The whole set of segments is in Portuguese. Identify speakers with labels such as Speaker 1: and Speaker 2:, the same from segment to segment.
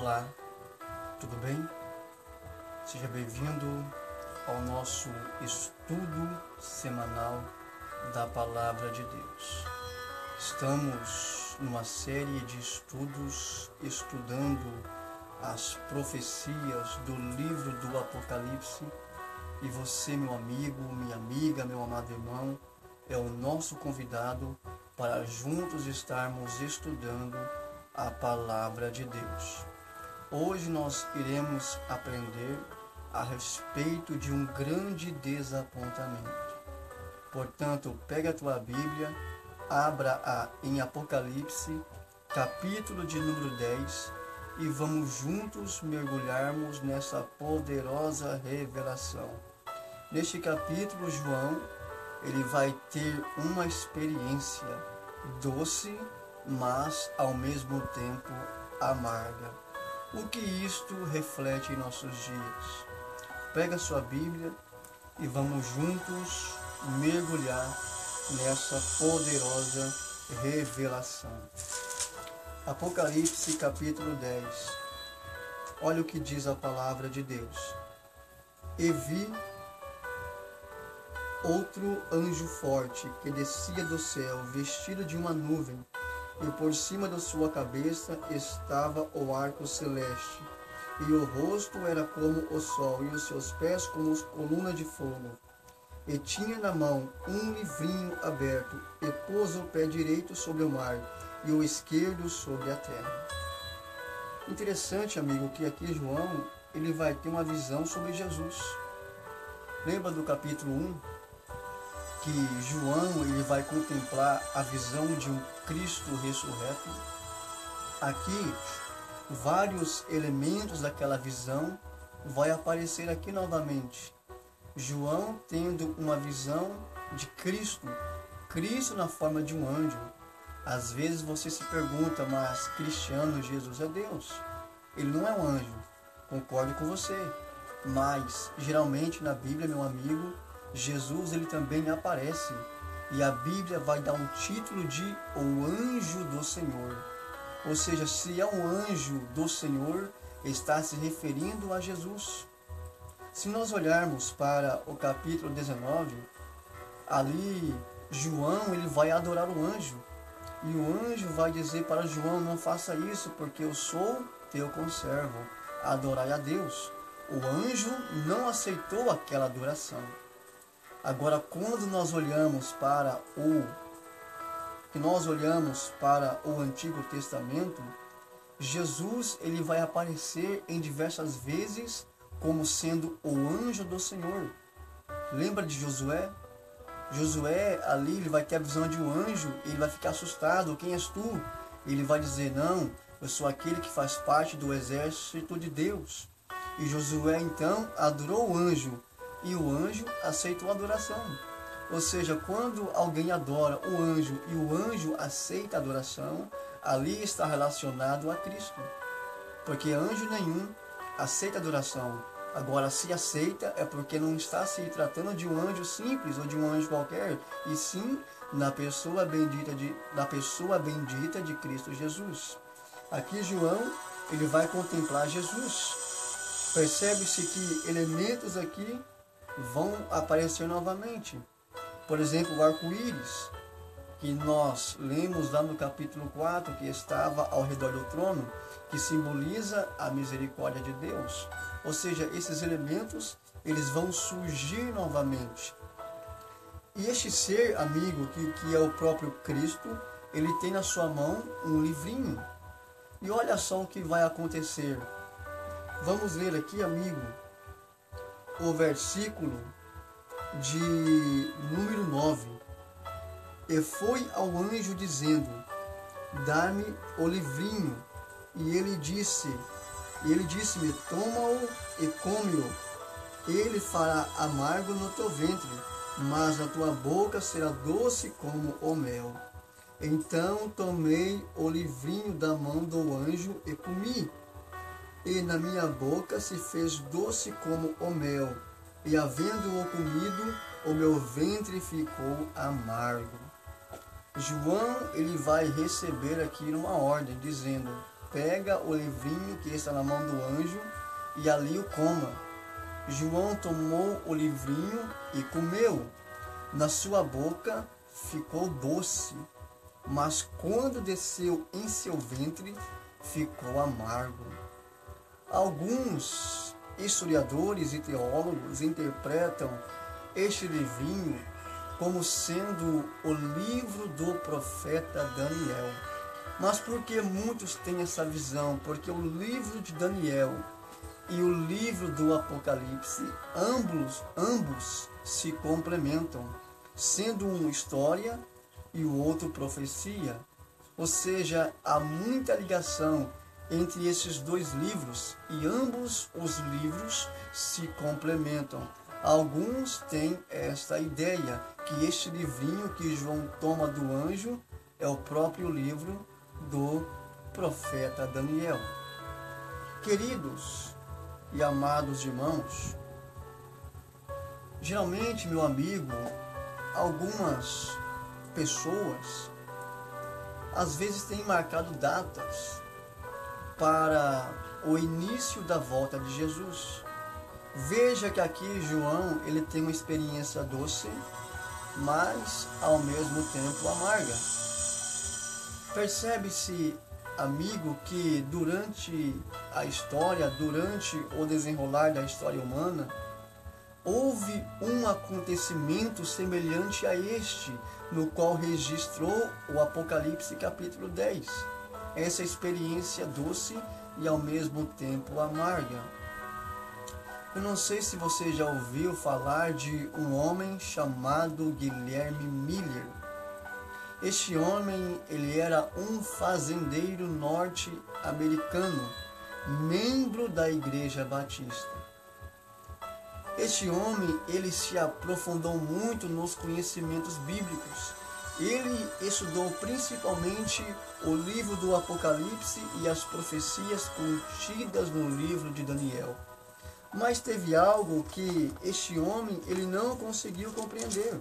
Speaker 1: Olá, tudo bem? Seja bem-vindo ao nosso estudo semanal da Palavra de Deus. Estamos numa série de estudos estudando as profecias do livro do Apocalipse e você, meu amigo, minha amiga, meu amado irmão, é o nosso convidado para juntos estarmos estudando a Palavra de Deus. Hoje nós iremos aprender a respeito de um grande desapontamento. Portanto, pega a tua Bíblia, abra-a em Apocalipse, capítulo de número 10, e vamos juntos mergulharmos nessa poderosa revelação. Neste capítulo, João, ele vai ter uma experiência doce, mas ao mesmo tempo amarga. O que isto reflete em nossos dias? Pega sua Bíblia e vamos juntos mergulhar nessa poderosa revelação. Apocalipse capítulo 10. Olha o que diz a palavra de Deus. E vi outro anjo forte que descia do céu, vestido de uma nuvem, e por cima da sua cabeça estava o arco celeste, e o rosto era como o sol, e os seus pés como coluna de fogo. E tinha na mão um livrinho aberto, e pôs o pé direito sobre o mar, e o esquerdo sobre a terra. Interessante, amigo, que aqui João ele vai ter uma visão sobre Jesus. Lembra do capítulo 1? Que João ele vai contemplar a visão de um Cristo ressurreto. Aqui, vários elementos daquela visão vai aparecer aqui novamente. João tendo uma visão de Cristo, Cristo na forma de um anjo. Às vezes você se pergunta, mas Cristiano, Jesus é Deus. Ele não é um anjo, concordo com você. Mas, geralmente na Bíblia, meu amigo, Jesus ele também aparece e a Bíblia vai dar um título de o anjo do Senhor. Ou seja, se é um anjo do Senhor, está se referindo a Jesus. Se nós olharmos para o capítulo 19, ali João ele vai adorar o anjo. E o anjo vai dizer para João, não faça isso, porque eu sou teu conservo. Adorai a Deus. O anjo não aceitou aquela adoração. Agora, quando nós olhamos para o Antigo Testamento, Jesus ele vai aparecer em diversas vezes como sendo o anjo do Senhor. Lembra de Josué? Josué ali ele vai ter a visão de um anjo e ele vai ficar assustado. Quem és tu? Ele vai dizer, não, eu sou aquele que faz parte do exército de Deus. E Josué então adorou o anjo. E o anjo aceitou a adoração. Ou seja, quando alguém adora o anjo e o anjo aceita a adoração, ali está relacionado a Cristo. Porque anjo nenhum aceita a adoração. Agora, se aceita, é porque não está se tratando de um anjo simples ou de um anjo qualquer, e sim da pessoa bendita de Cristo Jesus. Aqui João, ele vai contemplar Jesus. Percebe-se que elementos aqui vão aparecer novamente. Por exemplo, o arco-íris, que nós lemos lá no capítulo 4, que estava ao redor do trono, que simboliza a misericórdia de Deus. Ou seja, esses elementos, eles vão surgir novamente. E este ser, amigo, que é o próprio Cristo, ele tem na sua mão um livrinho. E olha só o que vai acontecer. Vamos ler aqui, amigo, o versículo de número 9. E foi ao anjo dizendo, dá-me o livrinho. E ele disse-me, toma-o e come-o. Ele fará amargo no teu ventre, mas na tua boca será doce como o mel. Então tomei o livrinho da mão do anjo e comi. E na minha boca se fez doce como o mel, e havendo-o comido, o meu ventre ficou amargo. João ele vai receber aqui uma ordem, dizendo, pega o livrinho que está na mão do anjo e ali o coma. João tomou o livrinho e comeu. Na sua boca ficou doce, mas quando desceu em seu ventre, ficou amargo. Alguns historiadores e teólogos interpretam este livrinho como sendo o livro do profeta Daniel. Mas por que muitos têm essa visão? Porque o livro de Daniel e o livro do Apocalipse, ambos se complementam, sendo um história e o outro profecia. Ou seja, há muita ligação entre esses dois livros e ambos os livros se complementam. Alguns têm esta ideia que este livrinho que João toma do anjo é o próprio livro do profeta Daniel. Queridos e amados irmãos, geralmente, meu amigo, algumas pessoas às vezes têm marcado datas para o início da volta de Jesus. Veja que aqui João ele tem uma experiência doce, mas ao mesmo tempo amarga. Percebe-se, amigo, que durante a história, durante o desenrolar da história humana, houve um acontecimento semelhante a este, no qual registrou o Apocalipse capítulo 10. Essa experiência doce e ao mesmo tempo amarga. Eu não sei se você já ouviu falar de um homem chamado Guilherme Miller. Este homem, ele era um fazendeiro norte-americano, membro da Igreja Batista. Este homem, ele se aprofundou muito nos conhecimentos bíblicos. Ele estudou principalmente o livro do Apocalipse e as profecias contidas no livro de Daniel. Mas teve algo que este homem ele não conseguiu compreender,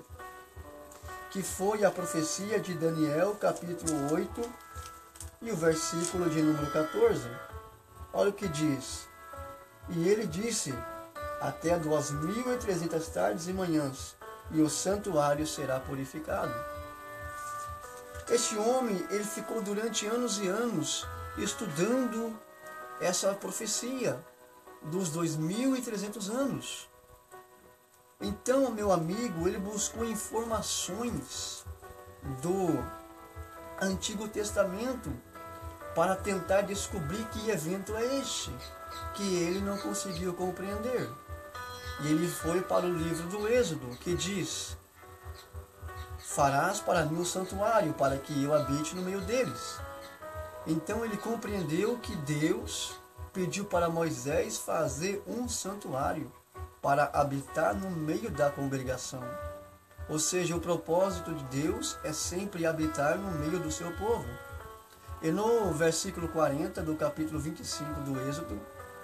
Speaker 1: que foi a profecia de Daniel, capítulo 8, e o versículo de número 14. Olha o que diz. E ele disse: até 2.300 tardes e manhãs, e o santuário será purificado. Este homem, ele ficou durante anos e anos estudando essa profecia dos 2.300 anos. Então, meu amigo, ele buscou informações do Antigo Testamento para tentar descobrir que evento é este, que ele não conseguiu compreender. E ele foi para o livro do Êxodo, que diz: farás para mim um santuário, para que eu habite no meio deles. Então ele compreendeu que Deus pediu para Moisés fazer um santuário para habitar no meio da congregação. Ou seja, o propósito de Deus é sempre habitar no meio do seu povo. E no versículo 40 do capítulo 25 do Êxodo,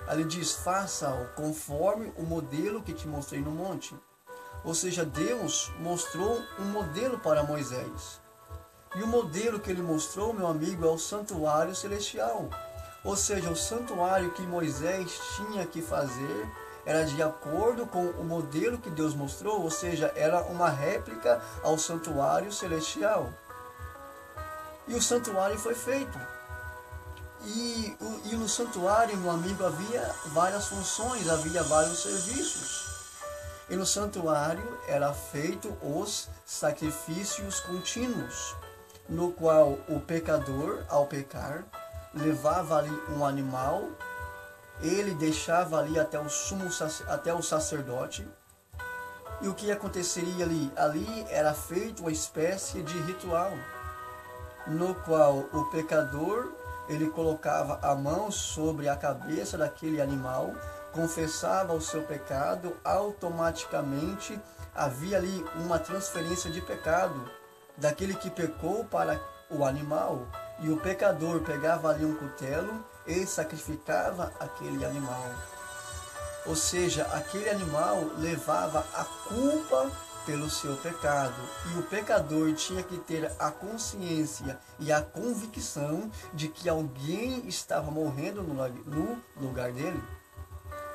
Speaker 1: ele diz: faça-o conforme o modelo que te mostrei no monte. Ou seja, Deus mostrou um modelo para Moisés. E o modelo que ele mostrou, meu amigo, é o santuário celestial. Ou seja, o santuário que Moisés tinha que fazer era de acordo com o modelo que Deus mostrou, ou seja, era uma réplica ao santuário celestial. E o santuário foi feito. E no santuário, meu amigo, havia várias funções, havia vários serviços. E no santuário era feito os sacrifícios contínuos, no qual o pecador, ao pecar, levava ali um animal, ele deixava ali até o sacerdote. E o que aconteceria ali? Ali era feito uma espécie de ritual, no qual o pecador, ele colocava a mão sobre a cabeça daquele animal, confessava o seu pecado, automaticamente havia ali uma transferência de pecado daquele que pecou para o animal, e o pecador pegava ali um cutelo e sacrificava aquele animal. Ou seja, aquele animal levava a culpa pelo seu pecado. E o pecador tinha que ter a consciência e a convicção de que alguém estava morrendo no lugar dele.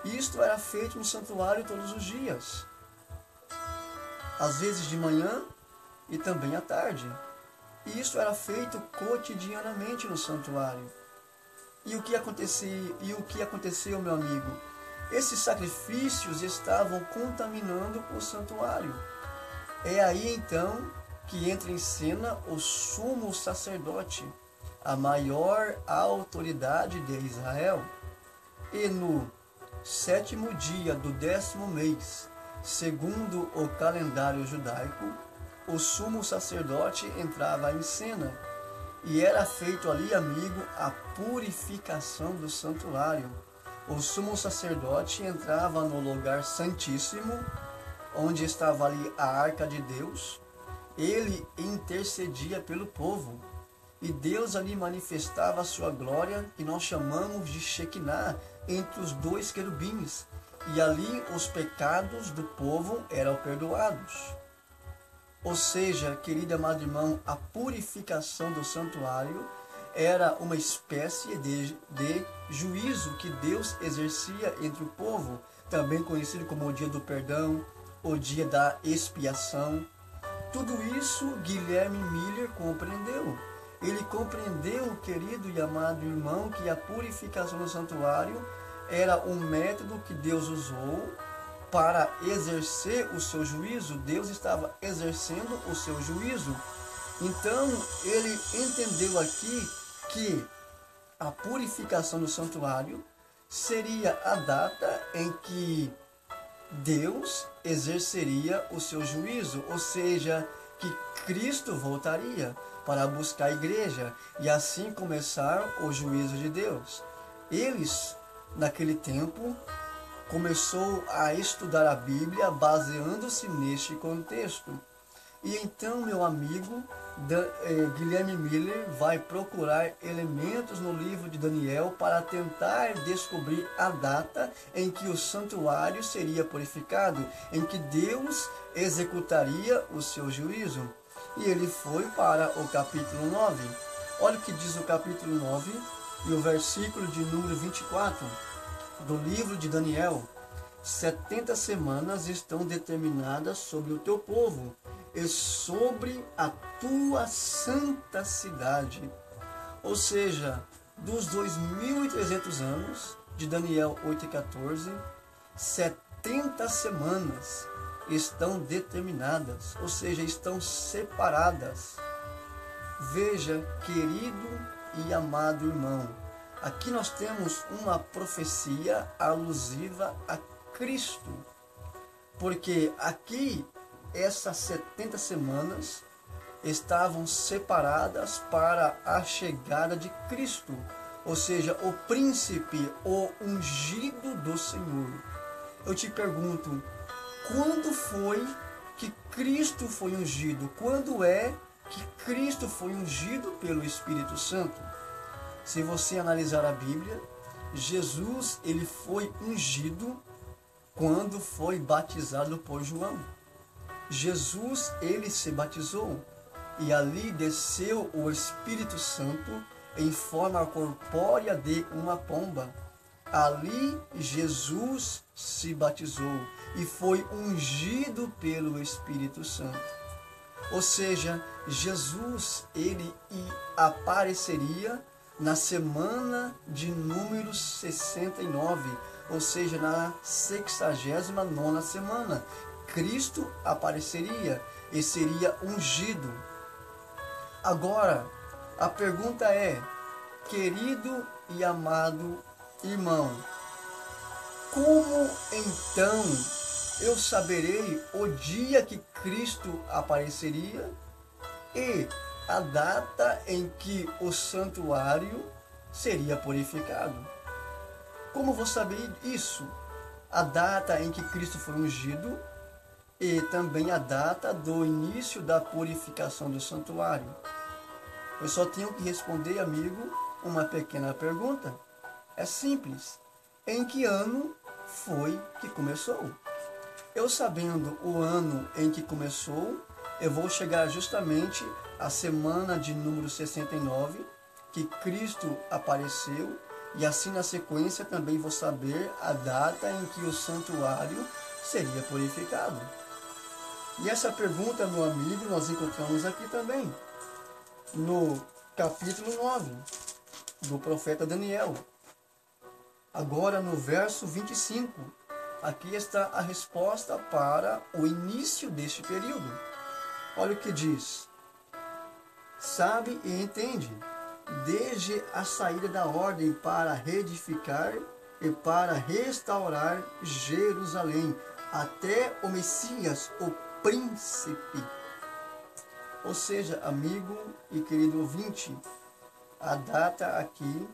Speaker 1: Isto era feito no santuário todos os dias, às vezes de manhã e também à tarde. E isso era feito cotidianamente no santuário. E o que aconteceu, meu amigo? Esses sacrifícios estavam contaminando o santuário. É aí então que entra em cena o sumo sacerdote, a maior autoridade de Israel. E no 7º dia do 10º mês, segundo o calendário judaico, o sumo sacerdote entrava em cena. E era feito ali, amigo, a purificação do santuário. O sumo sacerdote entrava no lugar santíssimo, onde estava ali a arca de Deus. Ele intercedia pelo povo. E Deus ali manifestava a sua glória, que nós chamamos de Shekinah, entre os dois querubins. E ali os pecados do povo eram perdoados. Ou seja, querido e amado irmão, a purificação do santuário era uma espécie de juízo que Deus exercia entre o povo, também conhecido como o dia do perdão, o dia da expiação. Tudo isso Guilherme Miller compreendeu. Ele compreendeu, querido e amado irmão, que a purificação do santuário era um método que Deus usou para exercer o seu juízo. Deus estava exercendo o seu juízo. Então, ele entendeu aqui que a purificação do santuário seria a data em que Deus exerceria o seu juízo, ou seja, que Cristo voltaria para buscar a igreja e assim começar o juízo de Deus. Eles, naquele tempo, começou a estudar a Bíblia baseando-se neste contexto. E então, meu amigo, Guilherme Miller vai procurar elementos no livro de Daniel para tentar descobrir a data em que o santuário seria purificado, em que Deus executaria o seu juízo. E ele foi para o capítulo 9. Olha o que diz o capítulo 9 e o versículo de número 24 do livro de Daniel. 70 semanas estão determinadas sobre o teu povo e sobre a tua santa cidade. Ou seja, dos 2.300 anos de Daniel 8:14, 70 semanas estão determinadas, ou seja, estão separadas. Veja, querido e amado irmão, aqui nós temos uma profecia alusiva a Cristo, porque aqui essas 70 semanas estavam separadas para a chegada de Cristo, ou seja, o príncipe, o ungido do Senhor. Eu te pergunto, quando foi que Cristo foi ungido? Quando é que Cristo foi ungido pelo Espírito Santo? Se você analisar a Bíblia, Jesus ele foi ungido quando foi batizado por João. Jesus ele se batizou e ali desceu o Espírito Santo em forma corpórea de uma pomba. Ali Jesus se batizou e foi ungido pelo Espírito Santo. Ou seja, Jesus ele apareceria na semana de número 69, ou seja, na 69ª semana. Cristo apareceria e seria ungido. Agora, a pergunta é, querido e amado irmão, como então eu saberei o dia que Cristo apareceria e a data em que o santuário seria purificado? Como vou saber isso? A data em que Cristo foi ungido e também a data do início da purificação do santuário. Eu só tenho que responder, amigo, uma pequena pergunta. É simples. Em que ano foi que começou? Eu sabendo o ano em que começou, eu vou chegar justamente à semana de número 69, que Cristo apareceu, e assim na sequência também vou saber a data em que o santuário seria purificado. E essa pergunta, meu amigo, nós encontramos aqui também, no capítulo 9 do profeta Daniel. Agora no verso 25, aqui está a resposta para o início deste período. Olha o que diz: sabe e entende, desde a saída da ordem para reedificar e para restaurar Jerusalém, até o Messias, o príncipe. Ou seja, amigo e querido ouvinte, a data aqui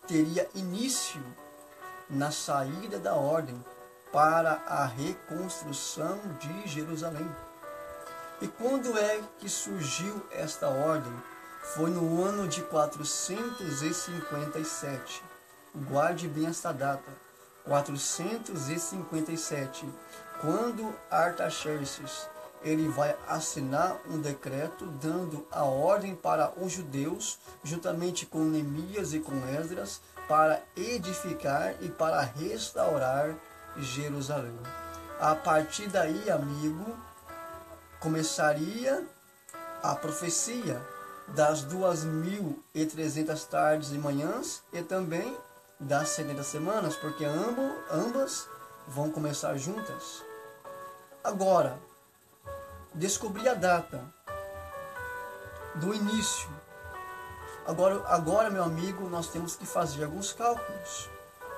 Speaker 1: teria início na saída da ordem para a reconstrução de Jerusalém. E quando é que surgiu esta ordem? Foi no ano de 457. Guarde bem esta data. 457. Quando Artaxerxes ele vai assinar um decreto dando a ordem para os judeus, juntamente com Neemias e com Esdras, para edificar e para restaurar Jerusalém. A partir daí, amigo, começaria a profecia das 2.300 tardes e manhãs e também das 70 semanas, porque ambas vão começar juntas. Agora, descobri a data do início. Agora, meu amigo, nós temos que fazer alguns cálculos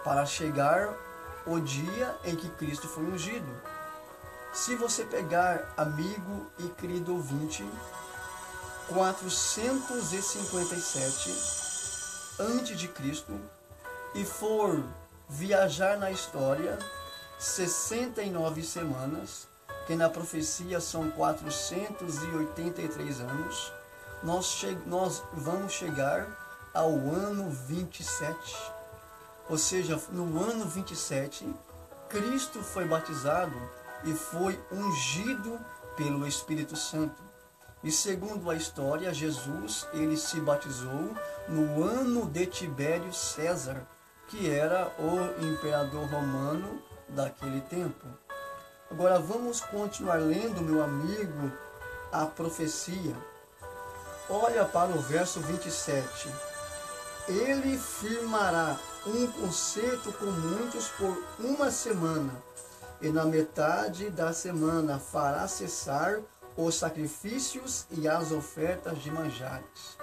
Speaker 1: para chegar o dia em que Cristo foi ungido. Se você pegar, amigo e querido ouvinte, 457 antes de Cristo e for viajar na história 69 semanas, que na profecia são 483 anos, nós vamos chegar ao ano 27. Ou seja, no ano 27, Cristo foi batizado e foi ungido pelo Espírito Santo. E segundo a história, Jesus ele se batizou no ano de Tibério César, que era o imperador romano daquele tempo. Agora vamos continuar lendo, meu amigo, a profecia. Olha para o verso 27. Ele firmará um concerto com muitos por uma semana, e na metade da semana fará cessar os sacrifícios e as ofertas de manjares.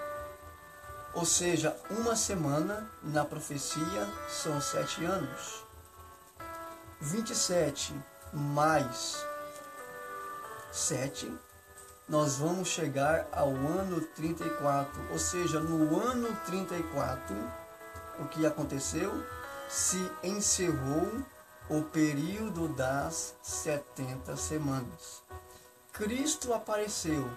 Speaker 1: Ou seja, uma semana na profecia são 7 anos. 27 mais 7, nós vamos chegar ao ano 34. Ou seja, no ano 34, o que aconteceu? Se encerrou o período das 70 semanas. Cristo apareceu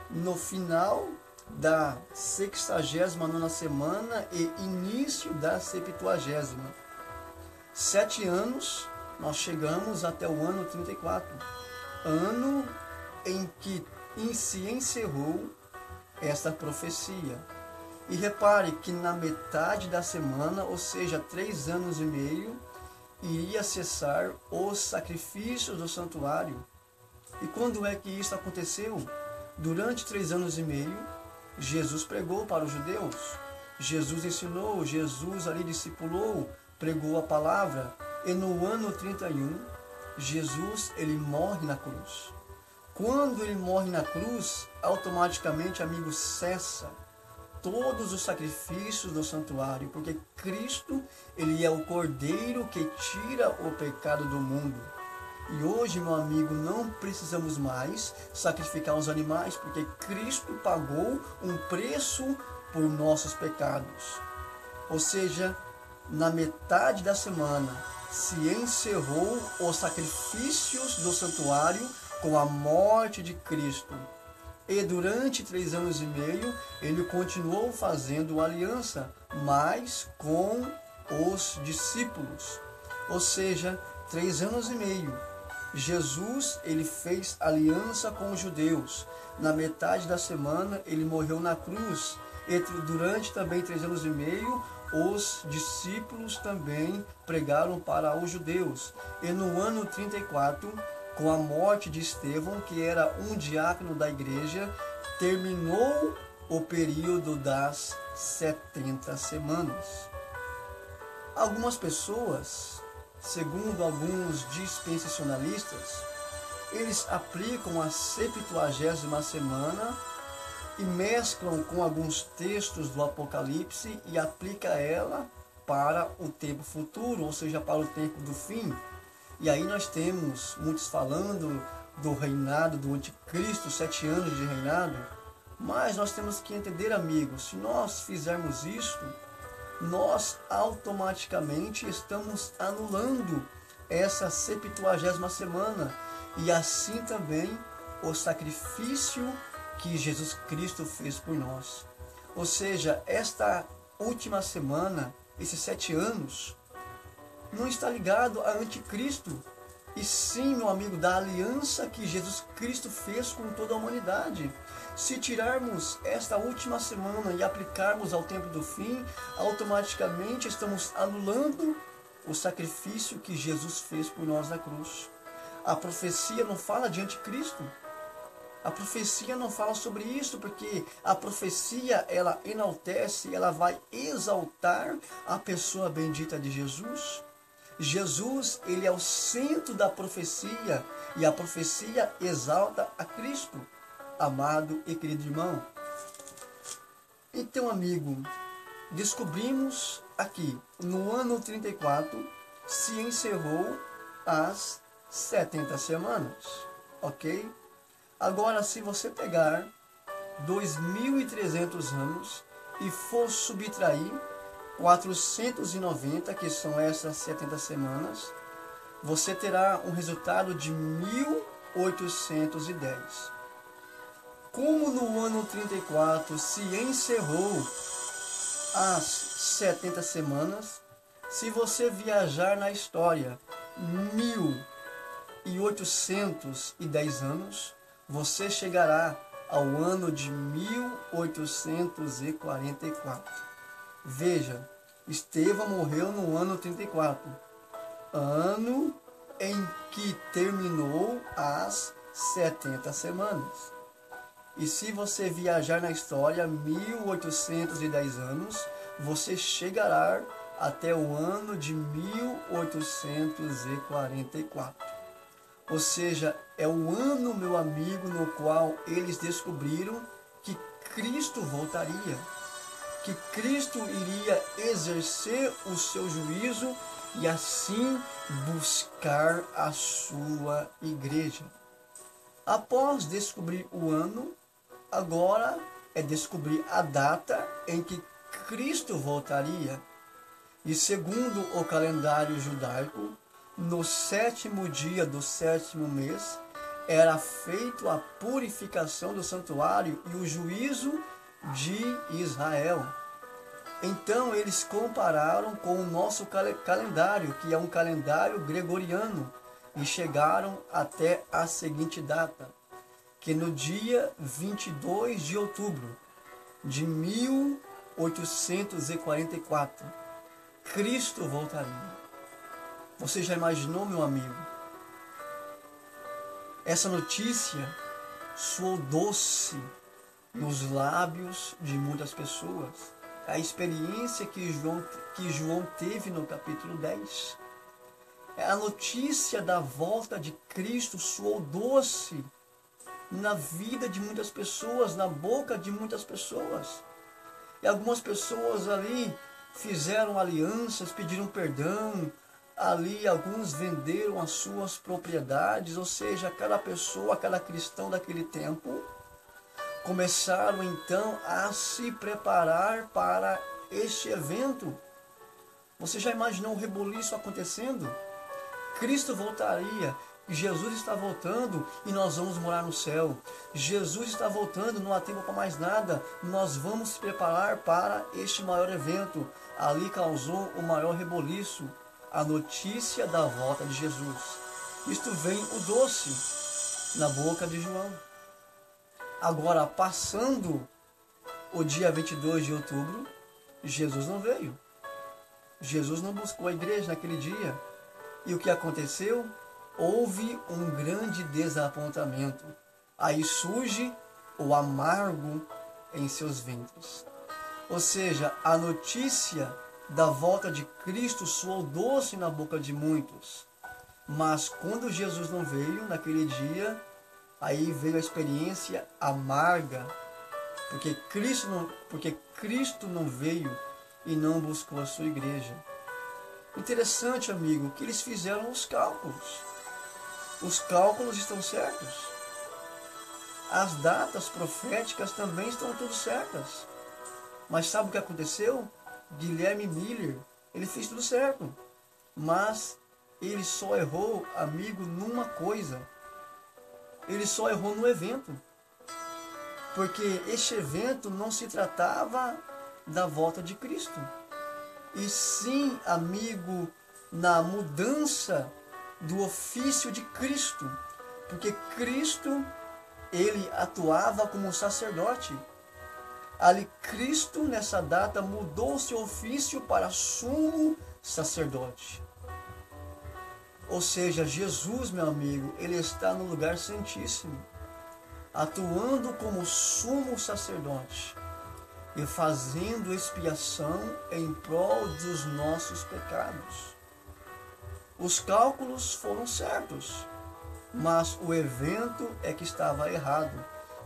Speaker 1: no final da 69ª semana e início da 70ª. 7 anos, nós chegamos até o ano 34. Ano em que se encerrou esta profecia. E repare que na metade da semana, ou seja, 3 anos e meio, iria cessar os sacrifícios do santuário. E quando é que isso aconteceu? Durante 3 anos e meio, Jesus pregou para os judeus. Jesus ensinou, Jesus ali discipulou, pregou a palavra. E no ano 31, Jesus ele morre na cruz. Quando ele morre na cruz, automaticamente, amigo, cessa todos os sacrifícios do santuário, porque Cristo, ele é o Cordeiro que tira o pecado do mundo. E hoje, meu amigo, não precisamos mais sacrificar os animais, porque Cristo pagou um preço por nossos pecados. Ou seja, na metade da semana se encerrou os sacrifícios do santuário com a morte de Cristo. E durante 3 anos e meio, ele continuou fazendo aliança, mas com os discípulos. Ou seja, 3 anos e meio. Jesus, ele fez aliança com os judeus. Na metade da semana, ele morreu na cruz. Durante também 3 anos e meio, os discípulos também pregaram para os judeus. E no ano 34, com a morte de Estevão, que era um diácono da igreja, terminou o período das 70 semanas. Algumas pessoas, segundo alguns dispensacionalistas, eles aplicam a 70ª semana e mesclam com alguns textos do Apocalipse e aplica ela para o tempo futuro, ou seja, para o tempo do fim. E aí nós temos muitos falando do reinado do anticristo, 7 anos de reinado. Mas nós temos que entender, amigos, se nós fizermos isto, nós automaticamente estamos anulando essa 70ª semana e assim também o sacrifício que Jesus Cristo fez por nós. Ou seja, esta última semana, esses 7 anos, não está ligado a anticristo, e sim, meu amigo, da aliança que Jesus Cristo fez com toda a humanidade. Se tirarmos esta última semana e aplicarmos ao tempo do fim, automaticamente estamos anulando o sacrifício que Jesus fez por nós na cruz. A profecia não fala de anticristo. A profecia não fala sobre isso, porque a profecia, ela enaltece, ela vai exaltar a pessoa bendita de Jesus. Jesus, ele é o centro da profecia, e a profecia exalta a Cristo, amado e querido irmão. Então, amigo, descobrimos aqui, no ano 34, se encerrou as 70 semanas, ok? Agora, se você pegar 2.300 anos e for subtrair 490, que são essas 70 semanas, você terá um resultado de 1810. Como no ano 34 se encerrou as 70 semanas, se você viajar na história 1810 anos, você chegará ao ano de 1844. Veja, Estevão morreu no ano 34, ano em que terminou as 70 semanas. E se você viajar na história 1810 anos, você chegará até o ano de 1844. Ou seja, é o ano, meu amigo, no qual eles descobriram que Cristo voltaria, que Cristo iria exercer o seu juízo e assim buscar a sua igreja. Após descobrir o ano, agora é descobrir a data em que Cristo voltaria. E segundo o calendário judaico, no 7º dia do 7º mês, era feita a purificação do santuário e o juízo de Israel. Então eles compararam com o nosso calendário, que é um calendário gregoriano, e chegaram até a seguinte data, que no dia 22 de outubro de 1844, Cristo voltaria. Você já imaginou, meu amigo? Essa notícia soou doce nos lábios de muitas pessoas. A experiência que João teve no capítulo 10. A notícia da volta de Cristo soou doce na vida de muitas pessoas, na boca de muitas pessoas. E algumas pessoas ali fizeram alianças, pediram perdão. Ali alguns venderam as suas propriedades, ou seja, cada pessoa, cada cristão daquele tempo, começaram então a se preparar para este evento. Você já imaginou o rebuliço acontecendo? Cristo voltaria, Jesus está voltando e nós vamos morar no céu. Jesus está voltando, não há tempo para mais nada, nós vamos se preparar para este maior evento. Ali causou o maior rebuliço, a notícia da volta de Jesus. isto vem o doce na boca de João. Agora, passando o dia 22 de outubro, Jesus não veio. Jesus não buscou a igreja naquele dia. E o que aconteceu? Houve um grande desapontamento. Aí surge o amargo em seus ventres. Ou seja, a notícia da volta de Cristo soou doce na boca de muitos. Mas quando Jesus não veio naquele dia, aí veio a experiência amarga, porque Cristo não veio e não buscou a sua igreja. Interessante, amigo, que eles fizeram os cálculos. Os cálculos estão certos. As datas proféticas também estão tudo certas. Mas sabe o que aconteceu? Guilherme Miller, ele fez tudo certo. Mas ele só errou, amigo, numa coisa. Ele só errou no evento. Porque este evento não se tratava da volta de Cristo. E sim, amigo, na mudança do ofício de Cristo. Porque Cristo, ele atuava como sacerdote. Ali Cristo, nessa data, mudou o seu ofício para sumo sacerdote. Ou seja, Jesus, meu amigo, ele está no lugar santíssimo, atuando como sumo sacerdote e fazendo expiação em prol dos nossos pecados. Os cálculos foram certos, mas o evento é que estava errado.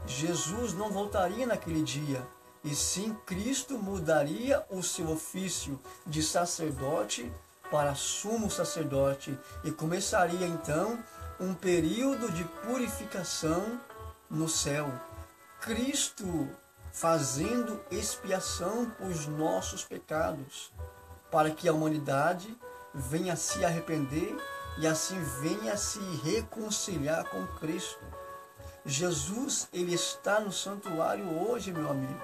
Speaker 1: Jesus não voltaria naquele dia, e sim Cristo mudaria o seu ofício de sacerdote para sumo sacerdote, e começaria então um período de purificação no céu. Cristo fazendo expiação por nossos pecados, para que a humanidade venha se arrepender e assim venha se reconciliar com Cristo. Jesus, ele está no santuário hoje, meu amigo.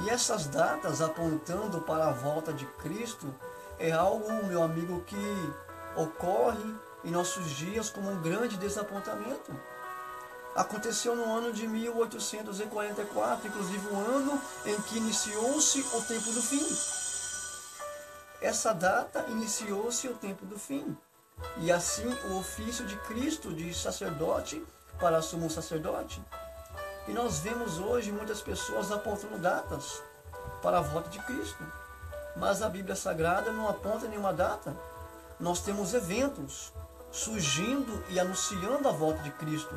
Speaker 1: E essas datas apontando para a volta de Cristo é algo, meu amigo, que ocorre em nossos dias como um grande desapontamento. Aconteceu no ano de 1844, inclusive o ano em que iniciou-se o tempo do fim. Essa data iniciou-se o tempo do fim. E assim o ofício de Cristo, de sacerdote para sumo sacerdote. E nós vemos hoje muitas pessoas apontando datas para a volta de Cristo. Mas a Bíblia Sagrada não aponta nenhuma data. Nós temos eventos surgindo e anunciando a volta de Cristo.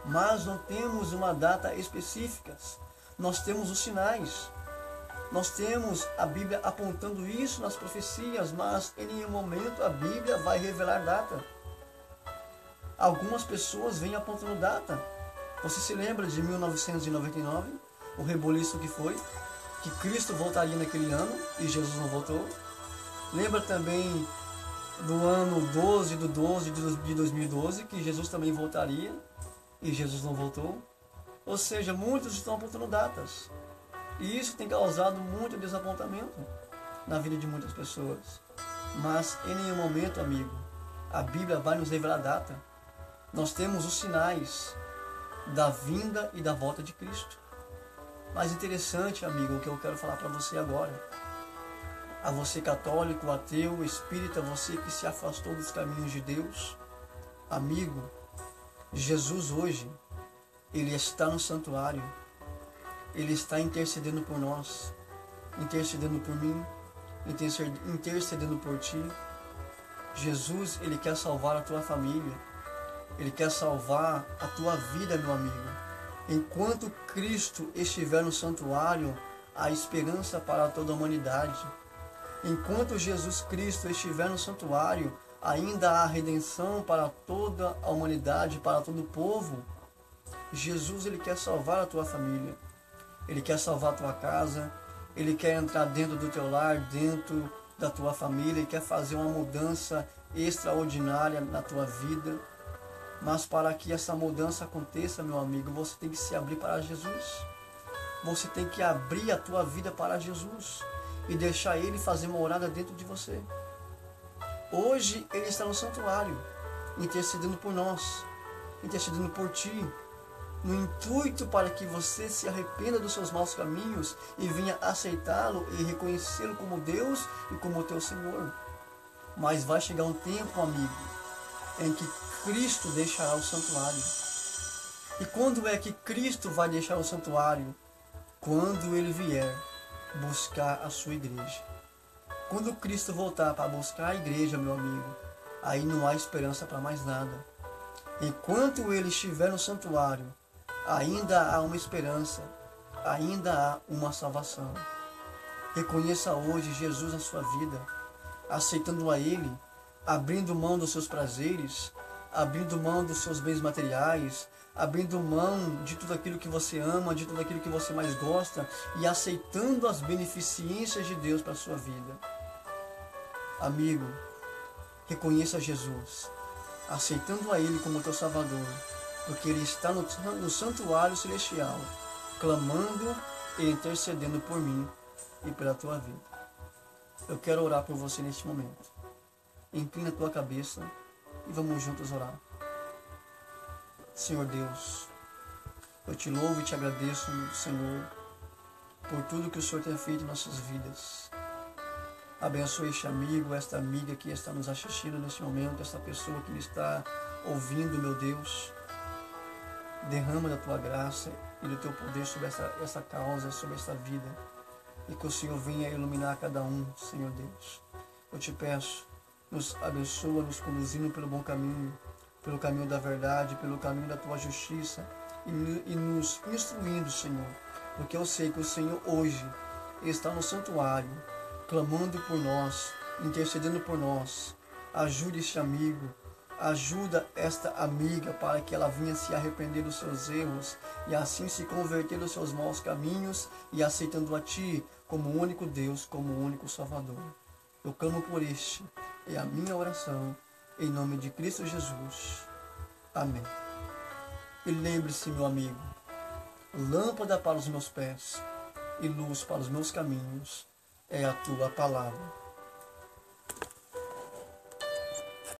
Speaker 1: Mas não temos uma data específica. Nós temos os sinais. Nós temos a Bíblia apontando isso nas profecias, mas em nenhum momento a Bíblia vai revelar data. Algumas pessoas vêm apontando data. Você se lembra de 1999, o reboliço que foi? Que Cristo voltaria naquele ano e Jesus não voltou. Lembra também do ano 12 de 2012, que Jesus também voltaria e Jesus não voltou. Ou seja, muitos estão apontando datas. E isso tem causado muito desapontamento na vida de muitas pessoas. Mas em nenhum momento, amigo, a Bíblia vai nos revelar data. Nós temos os sinais da vinda e da volta de Cristo. Mas interessante, amigo, o que eu quero falar para você agora. A você católico, ateu, espírita, você que se afastou dos caminhos de Deus. Amigo, Jesus hoje, ele está no santuário. Ele está intercedendo por nós, intercedendo por mim, intercedendo por ti. Jesus, ele quer salvar a tua família. Ele quer salvar a tua vida, meu amigo. Enquanto Cristo estiver no santuário, há esperança para toda a humanidade. Enquanto Jesus Cristo estiver no santuário, ainda há redenção para toda a humanidade, para todo o povo. Jesus, ele quer salvar a tua família. Ele quer salvar a tua casa. Ele quer entrar dentro do teu lar, dentro da tua família. Ele quer fazer uma mudança extraordinária na tua vida. Mas para que essa mudança aconteça, meu amigo, você tem que se abrir para Jesus. Você tem que abrir a tua vida para Jesus e deixar Ele fazer morada dentro de você. Hoje Ele está no santuário, intercedendo por nós, intercedendo por ti, no intuito para que você se arrependa dos seus maus caminhos e venha aceitá-lo e reconhecê-lo como Deus e como teu Senhor. Mas vai chegar um tempo, amigo, em que Cristo deixará o santuário. E quando é que Cristo vai deixar o santuário? Quando Ele vier buscar a sua igreja. Quando Cristo voltar para buscar a igreja, meu amigo, aí não há esperança para mais nada. Enquanto Ele estiver no santuário, ainda há uma esperança, ainda há uma salvação. Reconheça hoje Jesus na sua vida, aceitando a Ele, abrindo mão dos seus prazeres, abrindo mão dos seus bens materiais, abrindo mão de tudo aquilo que você ama, de tudo aquilo que você mais gosta e aceitando as beneficências de Deus para a sua vida. Amigo, reconheça Jesus, aceitando a Ele como teu Salvador, porque Ele está no santuário celestial, clamando e intercedendo por mim e pela tua vida. Eu quero orar por você neste momento. Inclina a tua cabeça e vamos juntos orar. Senhor Deus, eu te louvo e te agradeço, Senhor, por tudo que o Senhor tem feito em nossas vidas. Abençoe este amigo, esta amiga que está nos assistindo neste momento, esta pessoa que me está ouvindo, meu Deus. Derrama da tua graça e do teu poder sobre essa causa, sobre esta vida. E que o Senhor venha iluminar cada um, Senhor Deus. Eu te peço, nos abençoa, nos conduzindo pelo bom caminho, pelo caminho da verdade, pelo caminho da tua justiça e nos instruindo, Senhor. Porque eu sei que o Senhor hoje está no santuário, clamando por nós, intercedendo por nós. Ajude este amigo, ajuda esta amiga para que ela venha se arrepender dos seus erros e assim se converter dos seus maus caminhos e aceitando a Ti como o único Deus, como o único Salvador. Eu clamo por este, é a minha oração, em nome de Cristo Jesus. Amém. E lembre-se, meu amigo, lâmpada para os meus pés e luz para os meus caminhos é a tua palavra.